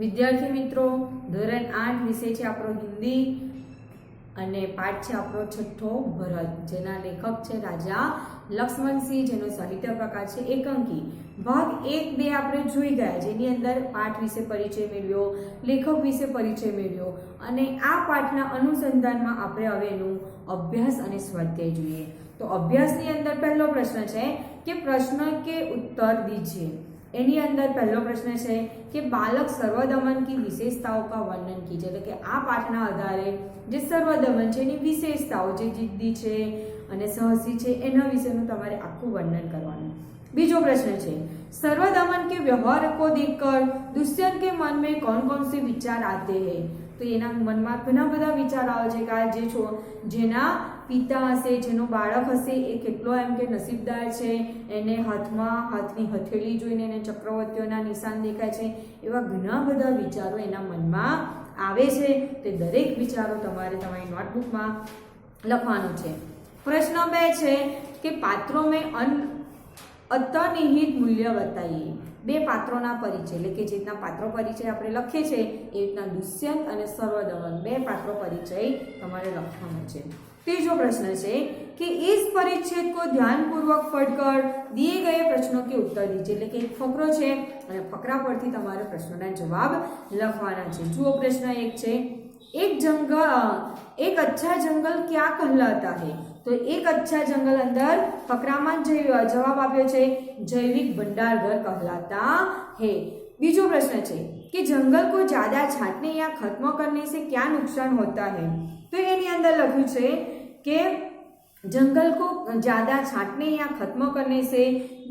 વિદ્યાર્થી મિત્રો, ધોરણ 8 વિષય છે આપણો હિન્દી અને પાઠ છે આપણો છઠ્ઠો ભરત, જેના લેખક છે રાજા લક્ષ્મણસિંહ, જેનો સાહિત્ય પ્રકાર છે એકાંકી. ભાગ 1-2 આપણે જોઈ ગયા, જેની અંદર પાઠ વિશે પરિચય મેળવ્યો, લેખક વિશે પરિચય મેળવ્યો અને આ પાઠના અનુસંધાનમાં આપણે હવે એનું અભ્યાસ અને સ્વાધ્યાય જોઈએ. તો અભ્યાસની અંદર પહેલો પ્રશ્ન છે કે પ્રશ્ન કે ઉત્તર દીजिए. એની અંદર પહેલો પ્રશ્ન છે કે બાलक सर्वदमन की विशेषताओं का वर्णन कीजिए. એટલે કે આ પાઠના આધારે જે સર્વદમન છે એની વિશેષતાઓ, જે જિદ્દી છે અને સાહસી છે, એના વિશેનું તમારે આખું વર્ણન કરવાનું. બીજો પ્રશ્ન છે सर्वदमन के व्यवहार को देखकर दुष्यंत के मन में कौन कौन से विचार आते हैं. તો એના મનમાં ઘણા બધા વિચાર આવે છે કે જે જેના પિતા હશે, જેનો બાળક હશે, એ કેટલો એમ કે નસીબદાર છે, એને હાથની હથેળી જોઈને એને ચક્રવર્તીઓના નિશાન દેખાય છે. એવા ઘણા બધા વિચારો એના મનમાં આવે છે. તે દરેક વિચારો તમારે તમારી નોટબુકમાં લખવાનો છે. પ્રશ્ન 2 છે કે પાત્રો મેં અંતર્નિહિત મૂલ્ય બતાવીએ. બે પાત્રોના પરિચય, એટલે કે જે રીતના પાત્રો પરિચય આપણે લખીએ છીએ એ રીતના દુષ્યંત અને સર્વદમન બે પાત્રો પરિચય તમારે લખવાનો છે. तीसरा प्रश्न है कि इस परिच्छेद को ध्यानपूर्वक पढ़कर दिए गए प्रश्नों के उत्तर दीजिए. એટલે કે એક ફકરો છે અને ફકરા પરથી તમારે પ્રશ્નોના જવાબ લખવાના છે. જુઓ પ્રશ્ન 1 છે एक अच्छा जंगल क्या कहलाता है. तो एक अच्छा जंगल अंदर फकराમાં जवाब આપ્યો છે जैविक भंडारघर कहलाता है. बीजो प्रश्न है कि जंगल को ज्यादा छांटने या खत्म करने से क्या नुकसान होता है. तो એની અંદર લખ્યું છે कि जंगल को ज्यादा छांटने या खत्म करने से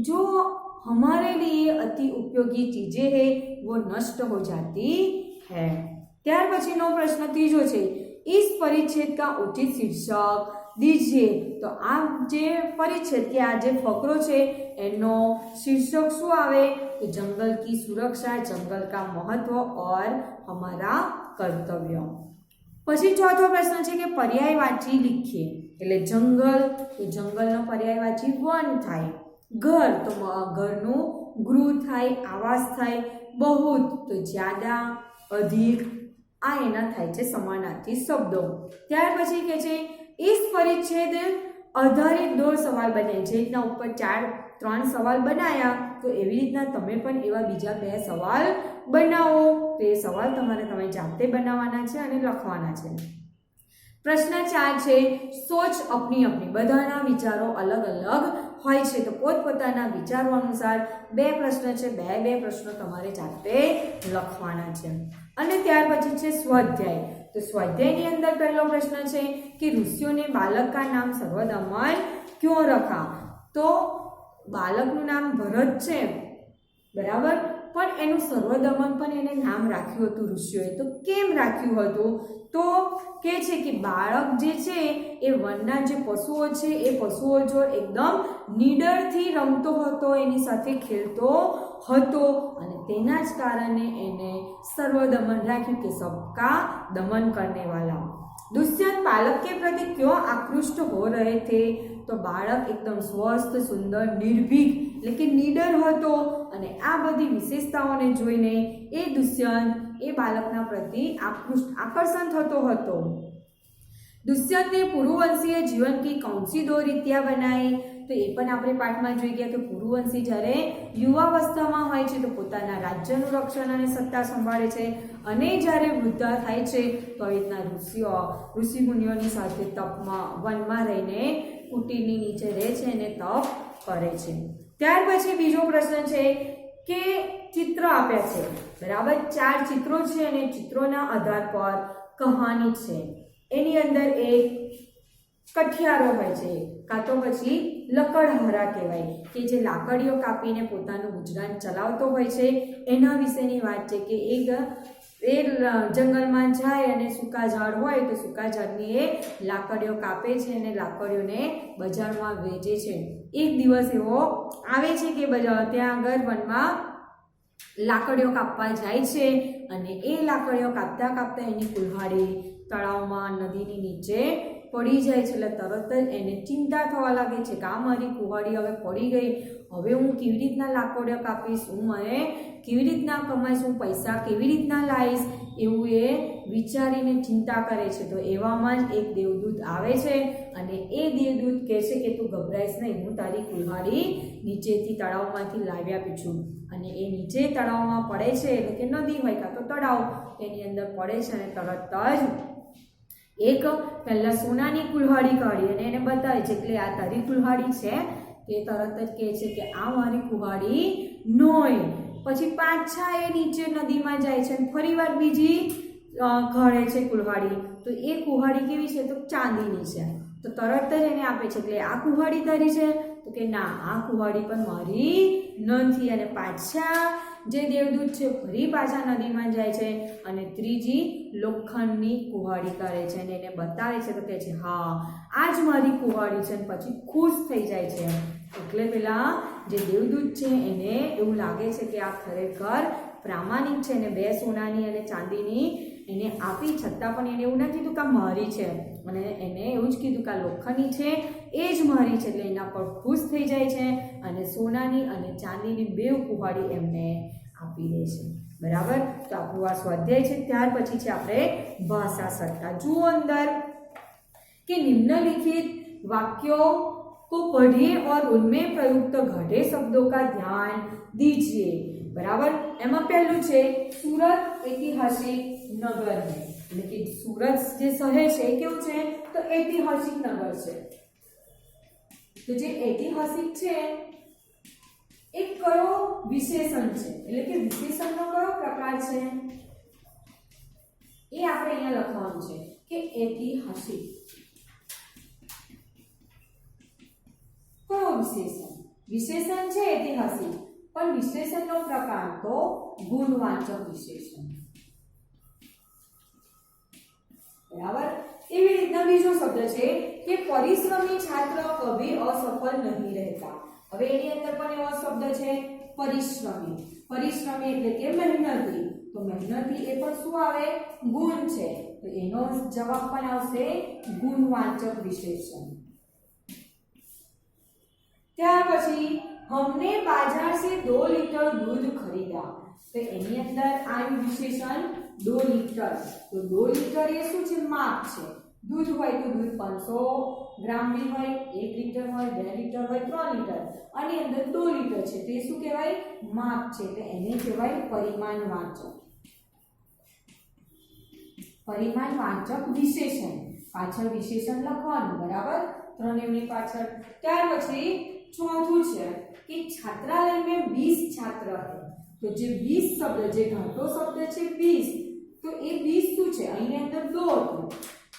जो हमारे लिए अति उपयोगी चीजें हैं वो नष्ट हो जाती है. ત્યાર પછીનો પ્રશ્ન ત્રીજો છે इस परिच्छेद का उचित शीर्षक दीजिए. तो आ जे परिच्छेद के आ जे फकरो छे एनो शीर्षक શું આવે કે जंगल की सुरक्षा, जंगल का महत्व और हमारा कर्तव्य. પછી ચોથો પ્રશ્ન છે કે પર્યાયવાચી લીખીએ. એટલે જંગલ તો જંગલનો પર્યાયવાચી વન થાય, ઘર તો ઘરનું ગૃહ થાય, આવાસ થાય, બહુત તો જ્યાદા, અધિક આ એના થાય છે સમાનાર્થી શબ્દો. ત્યાર પછી કે છે इस परिच्छेद आधारित 2 सवाल बनाए. જે રીતના ઉપર 3 સવાલ બનાયા તો એવી રીતના તમે પણ એવા બીજા 2 સવાલ બનાવો. તો એ સવાલ તમારે જાતે બનાવવાના છે અને લખવાના છે. પ્રશ્ન 4 છે સોચ अपनी अपनी. બધાના વિચારો અલગ અલગ હોય છે, તો પોતપોતાના વિચારો અનુસાર 2 પ્રશ્ન છે, 2 પ્રશ્નો તમારે જાતે લખવાના છે. અને ત્યાર પછી છે સ્વાધ્યાય. तो स्वाध्याय ની અંદર પહેલો પ્રશ્ન છે कि ऋषियों ने बालक का नाम सर्वदमन क्यों रखा. तो બાળકનું નામ ભરત છે બરાબર, પણ એનું સર્વદમન પણ એને નામ રાખ્યું હતું ઋષિઓએ. તો કેમ રાખ્યું હતું? તો કે છે કે બાળક જે છે એ વનના જે પશુઓ છે એ પશુઓ જો એકદમ નીડરથી રમતો હતો, એની સાથે ખેલતો હતો અને તેના જ કારણે એને સર્વદમન રાખ્યું કે सबका दमन करने वाला. दुष्यंत बालक के प्रति क्यों आकृष्ट हो रहे थे. तो बालक एकदम स्वस्थ, सुंदर, निर्भीक એટલે કે નીડર હતો અને આ બધી વિશેષતાઓને જોઈને એ દુષ્યંત એ બાળકના પ્રતિ આકર્ષણ થતો હતો. दुष्यंत ने पुरुवंशीय जीवन की कौन सी 2 रीतियां बनाई. तो એ પણ આપણે પાઠમાં જોઈ ગયા કે પુરુવંશી જ્યારે યુવાવસ્થામાં હોય છે તો પોતાના રાજ્યનું રક્ષણ અને સત્તા સંભાળે છે, અને જ્યારે વૃદ્ધા થાય છે તો આવી રીતના ઋષિ મુનિઓની સાથે તપમાં વનમાં રહીને કુટીરની નીચે રહે છે અને તપ કરે છે. ત્યાર પછી બીજો પ્રશ્ન છે કે ચિત્ર આપ્યા છે બરાબર, 4 ચિત્રો છે અને ચિત્રોના આધાર પર કહાની છે. એની અંદર એક કઠિયારો હોય છે કાં તો પછી લકડહારા કહેવાય કે જે લાકડીઓ કાપીને પોતાનું ગુજરાન ચલાવતો હોય છે. એના વિશેની વાત છે કે એ જંગલમાં જાય અને સૂકા ઝાડ હોય તો સૂકા ઝાડની એ લાકડીઓ કાપે છે અને લાકડીઓને બજારમાં વેચે છે. એક દિવસ એવો આવે છે કે ત્યાં આગળ વનમાં લાકડીઓ કાપવા જાય છે અને એ લાકડીઓ કાપતા કાપતા એની કુલ્હાડી તળાવમાં, નદીની નીચે પડી જાય છે. એટલે તરત જ એને ચિંતા થવા લાગે છે કે આ મારી કુહાડી હવે પડી ગઈ હવે હું કેવી રીતના લાકડો કાપીશ, હું મને કેવી રીતના કમાઈશ, હું પૈસા કેવી રીતના લાવીશ, એવું એ વિચારીને ચિંતા કરે છે. તો એવામાં જ એક દેવદૂત આવે છે અને એ દેવદૂત કહે છે કે તું ગભરાઈશ નહીં, હું તારી કુલ્હાડી નીચેથી તળાવમાંથી લાવી આપી છું. અને એ નીચે તળાવમાં પડે છે, એટલે કે નદી હોય કાં તો તળાવ, એની અંદર પડે છે અને તરત જ એક પહેલા સોનાની કુલ્હાડી કાઢી અને એને બતાવે છે એટલે આ તારી કુલ્હાડી છે. તે તરત જ કહે છે કે આ મારી કુલ્હાડી નોય. પછી પાછા એ નીચે નદીમાં જાય છે અને ફરીવાર બીજી ઘડે છે કુલ્હાડી. તો એ કુલ્હાડી કેવી છે? તો ચાંદીની છે. તો તરત જ એને આપે છે એટલે આ કુલ્હાડી તારી છે? તો કે ના, આ કુલ્હાડી પણ મારી નથી. અને પાછા જે દેવદૂત છે ફરી પાછા નદીમાં જાય છે અને ત્રીજી લોખંડની કુલ્હાડી કરે છે અને એને બતાવે છે. તો કહે છે હા, આ જ મારી કુલ્હાડી છે. અને પછી ખુશ થઈ જાય છે. એટલે પેલા જે દેવદૂત છે એને એવું લાગે છે કે આ ખરેખર પ્રામાણિક છે અને 2 સોનાની અને ચાંદીની એને આપી, છતાં પણ એને એવું ના કીધું કે આ મારી છે, અને એને એવું જ કીધું કે આ લોખંડની છે, એ જ મારી છે. એટલે એના પર ખુશ થઈ જાય છે અને સોનાની અને ચાંદીની 2 કુલ્હાડી એમને આપી દે છે. બરાબર. તો આપણું આ સ્વાધ્યાય છે. ત્યાર પછી છે આપણે ભાષા સટ્ટા. જુઓ અંદર कि निम्नलिखित वाक्यों को पढ़िए और उनमें प्रयुक्त घटे शब्दों का ध्यान दीजिए. बराबर. एमा पहलू छे सूरत ऐतिहासिक नगर है, એટલે કે સુરત જે શહેર છે કેવું છે? તો ઐતિહાસિક નગર છે. તો જે ઐતિહાસિક છે એક કયો વિશેષણ છે, એટલે કે વિશેષણનો કયો પ્રકાર છે એ આપણે અહીંયા લખવાનું છે કે ઐતિહાસિક કયો વિશેષણ? વિશેષણ છે ઐતિહાસિક, પણ વિશેષણનો પ્રકાર તો ગુણવાચક વિશેષણ. બરાબર. એવી રીતના બીજો શબ્દ છે કે પરિશ્રમી છાત્ર કભી અસફળ નહીં રહેતા. હવે એની અંદર પણ એવો શબ્દ છે પરિશ્રમી. પરિશ્રમી એટલે કે મહેનતી. તો મહેનતી એ પણ શું આવે? ગુણ છે. તો એનો જવાબ પણ આવશે ગુણવાચક વિશેષણ. ત્યાર પછી हमने बाजार से 2 लीटर दूध खरीदा. तो એની અંદર આવ્યું વિશેષણ 2 लीटर. તો 2 लीटर એ શું છે? માપ છે. दूध હોય તો दूध 500 ગ્રામ બી હોય, 1 लीटर હોય, 2 लीटर હોય, 3 लीटर. આની અંદર 2 लीटर છે. તે શું કહેવાય? માપ છે. એટલે એને કહેવાય પરિમાણવાચક. પરિમાણવાચક વિશેષણ. પાછળ વિશેષણ લખવાનું. બરાબર. 3 ની પાછળ. ત્યાર પછી ચોથું છે कि छात्रालय में 20 छात्र है. तो जे 20 शब्द जे घटो शब्द છે 20, तो એ 20 શું છે? અહીં અંદર 2 હતું.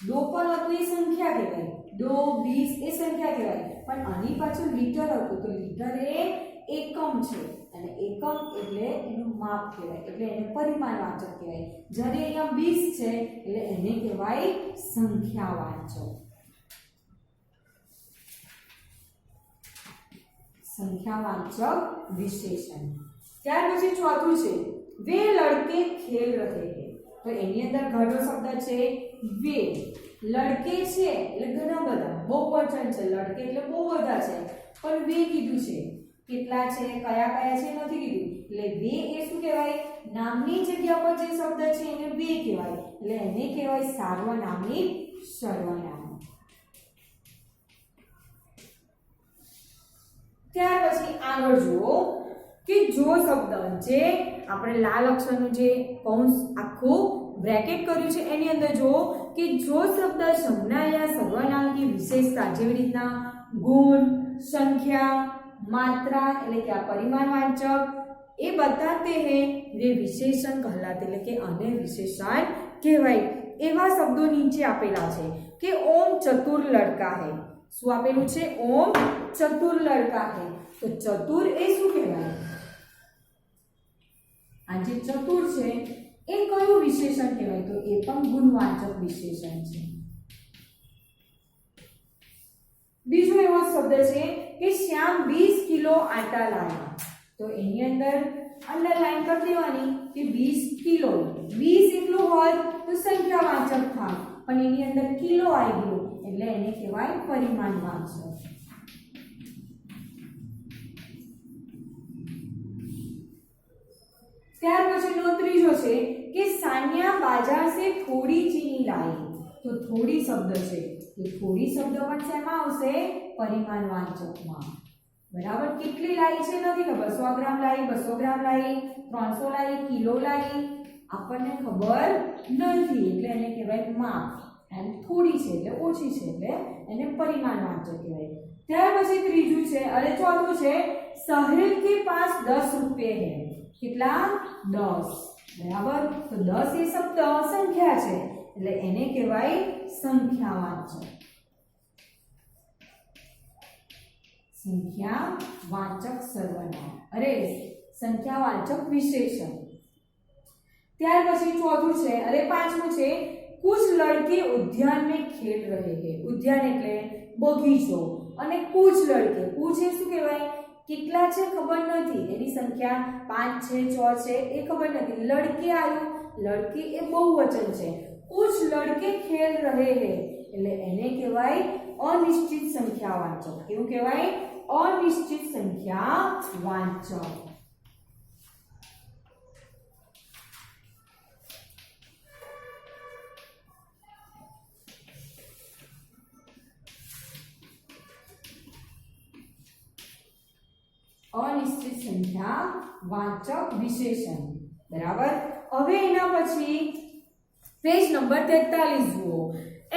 2 પર હતું એ સંખ્યા કહેવાય. 2 20 એ સંખ્યા કહેવાય. પણ આની પાછળ લીટર હતું. તો લીટર એ એકમ છે અને એકમ એટલે એનું માપ કહેવાય. એટલે એને પરિમાણવાચક કહેવાય. જ્યારે અહીંયા 20 છે એટલે એને કહેવાય સંખ્યાવાચક. संख्यावाचक विशेषण. ત્યાર પછી ચોથું છે वे लड़के खेल रहे हैं. તો એની અંદર ઘણો શબ્દ છે वे. લડકે છે એટલે ઘણા બધા, બહુવચન છે. લડકે એટલે બહુ બધા છે, પણ वे કીધું છે. કેટલા છે, કયા કયા છે નથી કીધું. એટલે वे એ શું કહેવાય? નામની જગ્યા પર જે શબ્દ છે એને वे કહેવાય. એટલે એને કહેવાય સાર્વનામિક સર્વનામ. ત્યાર પછી આગળ જુઓ કે જો શબ્દ જે આપણે લાલ અક્ષરનું જે કૌંસ આખું બ્રેકેટ કર્યું છે એની અંદર જુઓ કે જો શબ્દ સંજ્ઞા યા સર્વનામ की विशेषता જેવી રીતના गुण, संख्या, मात्रा એટલે કે આ પરિમાણવાચક એ बताते हैं वे विशेषण कहलाते. એટલે કે આને વિશેષણ કહેવાય. એવા શબ્દો નીચે આપેલા છે કે ओम चतुर लड़का है. શું આપેલું છે? ओम चतुर लड़का है. तो चतुर એ શું કહેવાય? આ જે ચતુર છે એ કયું વિશેષણ કહેવાય? તો એ પણ ગુણવાચક વિશેષણ છે. બીજો એવો શબ્દ છે કે શ્યામ 20 કિલો આટા લાવ્યા. તો એની અંદર અંડરલાઈન કરી દેવાની કે 20 કિલો. 20 એટલું હોય તો સંખ્યાવાચક થાય, પણ એની અંદર કિલો આવી ગયો એટલે એને કહેવાય પરિમાણવાચક. ત્યાર પછીનો ત્રીજો છે કે સાન્યા બાजार से थोड़ी चीनी लाई। तो थोड़ी शब्द છે તો થોડી શબ્દ પણ શેમાં આવશે પરિમાણવાચકમાં। બરાબર કેટલી लाई છે નથી ખબર 100 ગ્રામ लाई 200 ગ્રામ लाई 300 लाई કિલો लाई આપણને ખબર નથી એટલે એને કહેવાય માપ અને થોડી છે એટલે ઓછી છે એટલે એને પરિમાણવાચક કહેવાય। ત્યાર પછી ત્રીજું છે અને ચોથું છે સાહિલ के पास 10 रुपये है। કેટલા 10 બરાબર તો 10 એ શબ્દ સંખ્યા છે એટલે એને કહેવાય સંખ્યાવાચક। संख्यावाचक सर्वनाम अरे संख्यावाचक विशेषण। ત્યાર પછી ચોથું છે અરે પાંચમું છે कुछ लड़के उद्यान में खेल रहे हैं। उद्यान એટલે બગીચો અને कुछ लड़के कुछ એ શું કહેવાય કેટલા છે ખબર નથી એની સંખ્યા 5 છે 6 છે એ ખબર નથી લડકે આવ્યું લડકે એ બહુવચન છે कुछ लड़के खेल रहे हैं એટલે એને કહેવાય અનિશ્ચિત સંખ્યાવાચક। કેવું કહેવાય અનિશ્ચિત સંખ્યાવાચક। અનિશ્ચિત સંખ્યાવાચક વિશેષણ બરાબર। હવે એના પછી पेज नंबर 43 जुओ।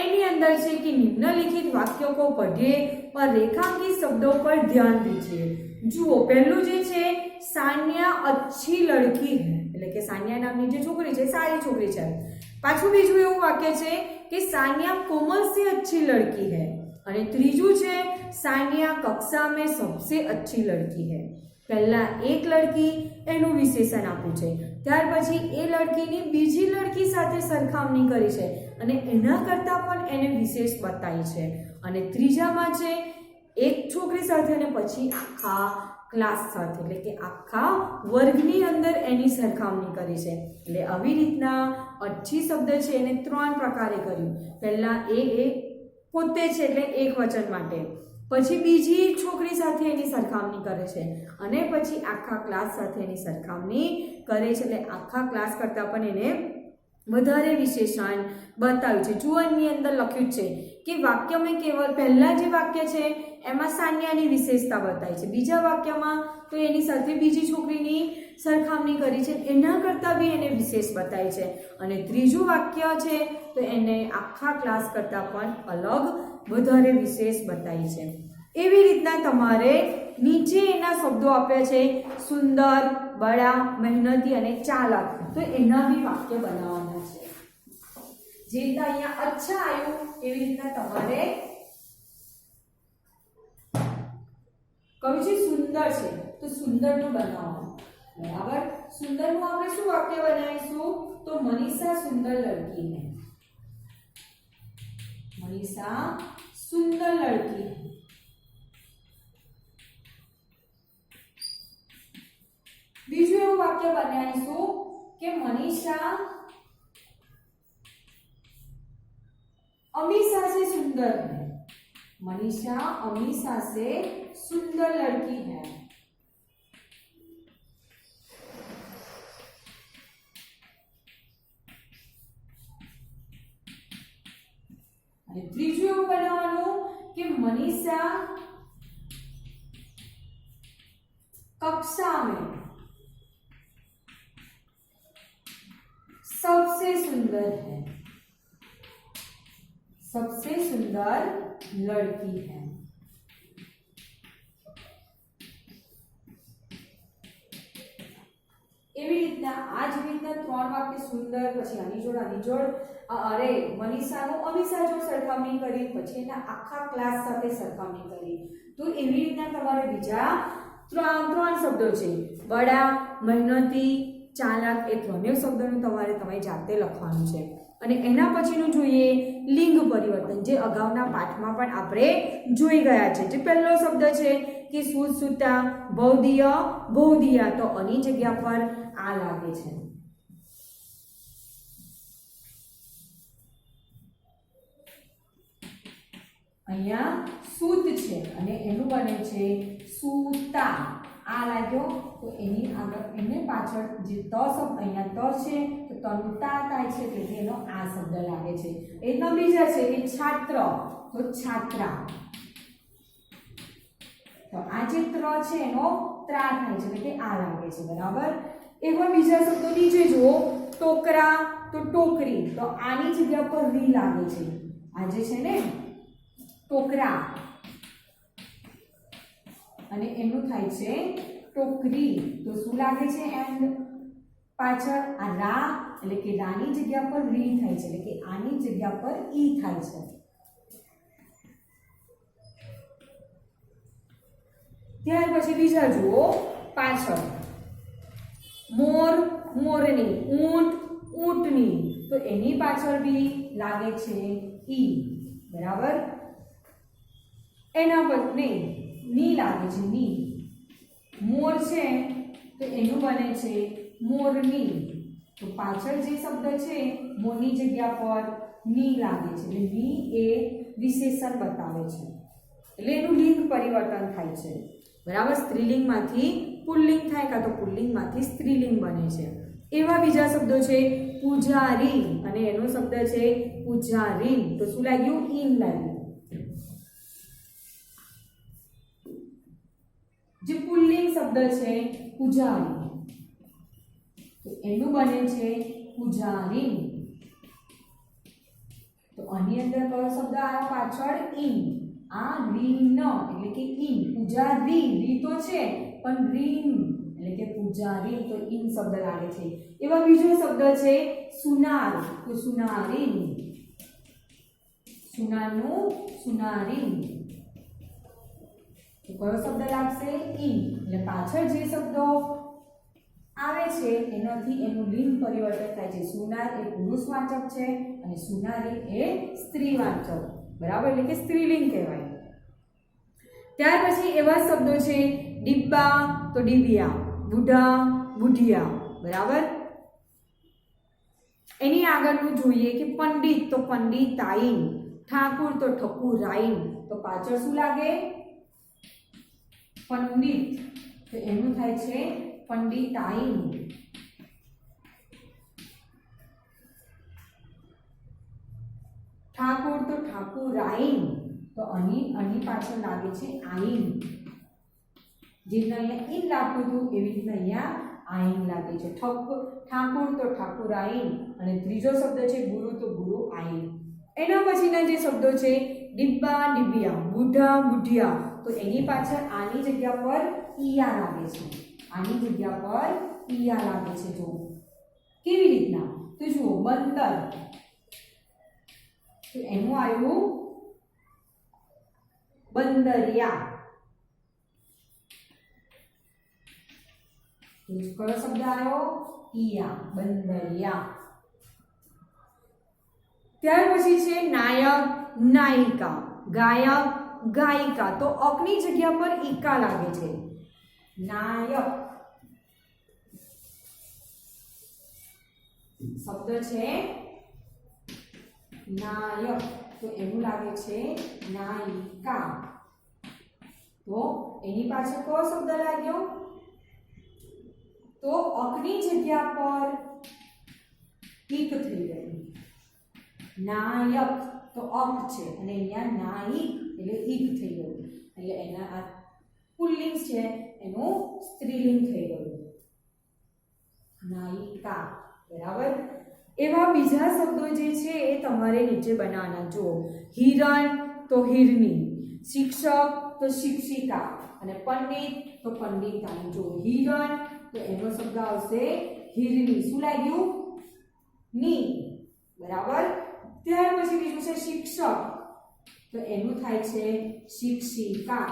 एनी अंदर से कि निम्नलिखित वाक्यों को पढ़िए और रेखांकित शब्दों पर ध्यान दीजिए। जुओ पहलू जे छे सान्या अच्छी लड़की है એટલે કે સાન્યા નામની જે છોકરી છે સારી છોકરી છે। પાછું બીજું એવું વાક્ય છે કે સાન્યા कोमल से अच्छी लड़की है અને ત્રીજું છે સાન્યા कक्षा में सबसे अच्छी लड़की है। पहला एक लड़की एनु विशेषण आप्યું છે ત્યાર પછી એ લડકીની બીજી લડકી સાથે સરખામણી કરી છે અને એના કરતા પણ એને વિશેષ બતાવી છે અને ત્રીજામાં છે એક છોકરી સાથે અને પછી આખા ક્લાસ સાથે એટલે કે આખા વર્ગની અંદર એની સરખામણી કરી છે। એટલે આવી રીતના अच्छी શબ્દ છે એને ત્રણ પ્રકારે કર્યું। પહેલા એ પોતે છે એટલે એક વચન માટે પછી બીજી છોકરી સાથે એની સરખામણી કરે છે અને પછી આખા ક્લાસ સાથે એની સરખામણી કરે છે એટલે આખા ક્લાસ કરતા પણ એને વધારે વિશેષણ બતાવ્યું છે। જુઓની અંદર લખ્યું છે કે વાક્યમાં કેવળ પહેલા જે વાક્ય છે એમાં સાન્યાની વિશેષતા બતાવી છે બીજા વાક્યમાં તો એની સાથે બીજી છોકરીની સરખામણી કરી છે એના કરતા બી એને વિશેષ બતાવી છે અને ત્રીજું વાક્ય છે તો એને આખા ક્લાસ કરતા પણ અલગ વધારે વિશેષ બતાવી છે। એવી રીતના તમારે નીચે એના શબ્દો આપ્યા છે સુંદર બડા મહેનતી અને ચાલાક તો એના બી વાક્ય બનાવવાના છે। જે રીતના અહીંયા अच्छा આવ્યું એવી રીતના તમારે કહ્યું છે સુંદર છે તો સુંદરનું બનાવવાનું બરાબર। સુંદરનું આપણે શું વાક્ય બનાવીશું તો મનીષા સુંદર લડકી है। मनीषा सुंदर लड़की है। बीजू एवं वाक्य बनावीशुं के मनीषा अमीषा से सुंदर है। मनीषा अमीषा से सुंदर लड़की है। ત્રીજું એવું બનાવવાનું કે મનીષા कक्षा में सबसे सुंदर है। सबसे सुंदर लड़की है। એવી રીતના આ જ રીતના ત્રણ વાક્ય સુંદર પછી આની જોડ અરે મનીષાનું અમીષા જોડ સરખામણી કરી પછી એના આખા ક્લાસ સાથે સરખામણી કરી તો એવી રીતના તમારે બીજા ત્રણ શબ્દો છે બડા મહેનતી ચાલાક એ ત્રણેય શબ્દોનું તમારે જાતે લખવાનું છે અને એના પછીનું જોઈએ લિંગ પરિવર્તન જે અગાઉના પાઠમાં પણ આપણે જોઈ ગયા છે। જે પહેલો શબ્દ છે કે સુતા બહુદિયા તો આની જગ્યા પર આ લાગે છે। અહીંયા સૂત છે અને એનું બને છે સૂતા। આ લાગ્યો તો એની આગળ એને પાછળ જે ત શબ્દ અહીંયા ત છે તો તનું તા થાય છે એટલે એનો આ શબ્દ લાગે છે. એના બીજા છે કે છાત્ર તો છાત્રા, તો આ જે ત્ર છે એનો ત્રા થાય છે એટલે કે આ લાગે છે. બરાબર. એવા બીજા શબ્દો નીચે જુઓ. ટોકરા તો ટોકરી, તો આની જગ્યા પર રી લાગે છે. આ જે છે ને ટોકરા અને એનું થાય છે ટોકરી, તો શું લાગે છે એન્ડ પાછળ આ રા એટલે કે રાની જગ્યા પર રી થાય છે એટલે કે આની જગ્યા પર ઈ થાય છે. ત્યાર પછી બીજા જુઓ પાછળ. મોર મોરની, ઊંટ ઊંટની, તો એની પાછળ બી લાગે છે ઈ. બરાબર. એના પર નહીં ની લાગે છે ની. મોર છે તો એનું બને છે મોરની, તો પાછળ જે શબ્દ છે મોરની જગ્યા પર ની લાગે છે એટલે ની એ વિશેષણ બતાવે છે એટલે એનું લિંગ પરિવર્તન થાય છે. બરાબર. સ્ત્રીલિંગમાંથી પુલ્લિંગ થાય કાં તો પુલ્લિંગમાંથી સ્ત્રીલિંગ બને છે. એવા બીજા શબ્દો છે પૂજારી અને એનો શબ્દ છે પૂજારીન, તો શું લાગ્યું ઈન લાગ્યું. જે પુલ્લિંગ શબ્દ છે પૂજારી તો એનું બને છે પૂજારીન, તો આની અંદર કયો શબ્દ આવ્યો પાછળ ઈન. આ રીન એટલે કે ઈન. પૂજારી રી તો છે પણ રીન એટલે કે પૂજારી, તો ઈન શબ્દ લાગે છે. એવા બીજો શબ્દ છે સુનાર તો સુનારીન, સુનારનું સુનારીન, તો કયો શબ્દ લાગશે ઈન. એટલે પાછળ જે શબ્દો આવે છે એનાથી એનું લિંગ પરિવર્તન થાય છે. સુનાર એ પુરુષવાચક છે અને સુનારી એ સ્ત્રીવાચક. બરાબર. એટલે કે સ્ત્રીલિંગ કહેવાય. ત્યાર પછી એવા શબ્દો છે ડિબ્બા તો ડિબિયા, બુઢા બુઢિયા. બરાબર. એની આગળનું જોઈએ કે પંડિત તો પંડિતાઈન, ઠાકુર તો ઠકુરાઈન, તો પાછળ શું લાગે પંડિત, તો એનું થાય છે પંડિતાઈન. ઠાકુર તો ઠાકુરાઈન, તો આની પાછળ લાગે છે આઈન. જે અહીંયા ઈન લાગતું હતું એવી રીતના અહીંયા આઈન લાગે છે. ઠાકુર તો ઠાકુરાઈન અને ત્રીજો શબ્દ છે ગુરુ તો ગુરુ આઈન. એના પછીના જે શબ્દો છે ડિબ્બા ડિબિયા, બુઢા બુઢિયા, તો એની પાછળ આની જગ્યા પર ઈયા લાગે છે. આની જગ્યા પર ઈયા લાગે છે. જો કેવી રીતના તો જુઓ બંદર, તો એનું આવ્યું બંદરિયા. કયો શબ્દ આવ્યો ઈયા, બંદરિયા. ત્યાર પછી છે નાયક નાયિકા, ગાયક ગાયિકા, તો અકની જગ્યા પર ઈકા લાગે છે. નાયક શબ્દ છે નાયક, તો એનું લાગે છે નાયિકા, તો એની પાછળ કયો શબ્દ લાગ્યો તો અકની જગ્યા પર ઈક થઈ ગયું. નાયક તો અક છે અને અહીંયા નાયિક એટલે ઈક થઈ ગયું એટલે એના આ પુલ્લિંગ છે એનું સ્ત્રીલિંગ થઈ ગયું નાયિકા. બરાબર. એવા બીજા શબ્દો જે છે એ તમારે નીચે બનાવવાના. જુઓ હિરણ તો હિરની, શિક્ષક તો શિક્ષિકા અને પંડિત તો પંડિતાઈ. જો હિરણ તો એનો શબ્દ આવશે હિરની. શું લાગ્યું ની. બરાબર. ત્યાર પછી બીજું છે શિક્ષક, તો એનું થાય છે શિક્ષિકા.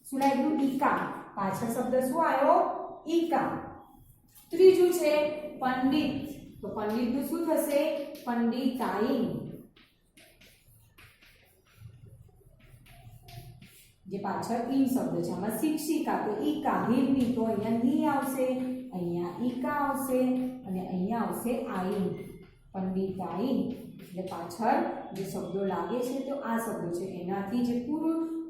શું લાગ્યું ઈકા. પાછળ શબ્દ શું આવ્યો ઈકા. ત્રીજું છે પંડિત, તો પંડિતનું શું થશે પંડિતાઈ. જે પાછળ ઈન શબ્દ છે આમાં શિક્ષિકા તો ઈકા, હિરની તો અહીંયા ની આવશે, અહીંયા ઈકા આવશે અને અહીંયા આવશે આઈન, પંડિતાઈન. એટલે પાછળ જે શબ્દો લાગે છે તો આ શબ્દો છે એનાથી જે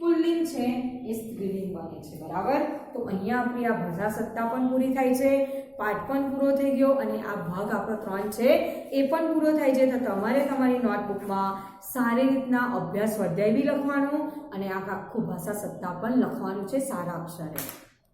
પુલ્લિંગ છે એ સ્ત્રીલિંગ બને છે બરાબર। તો અહીંયા આપણી આ ભાષા સત્તા પણ પૂરી થાય છે, પાઠ પણ પૂરો થઈ ગયો અને આ ભાગ આપણો 3 છે એ પણ પૂરો થાય છે। તો તમારે તમારી નોટબુકમાં સારી રીતના અભ્યાસ સ્વાધ્યાય બી લખવાનું અને આખું ભાષા સત્તા પણ લખવાનું છે સારા અક્ષરે।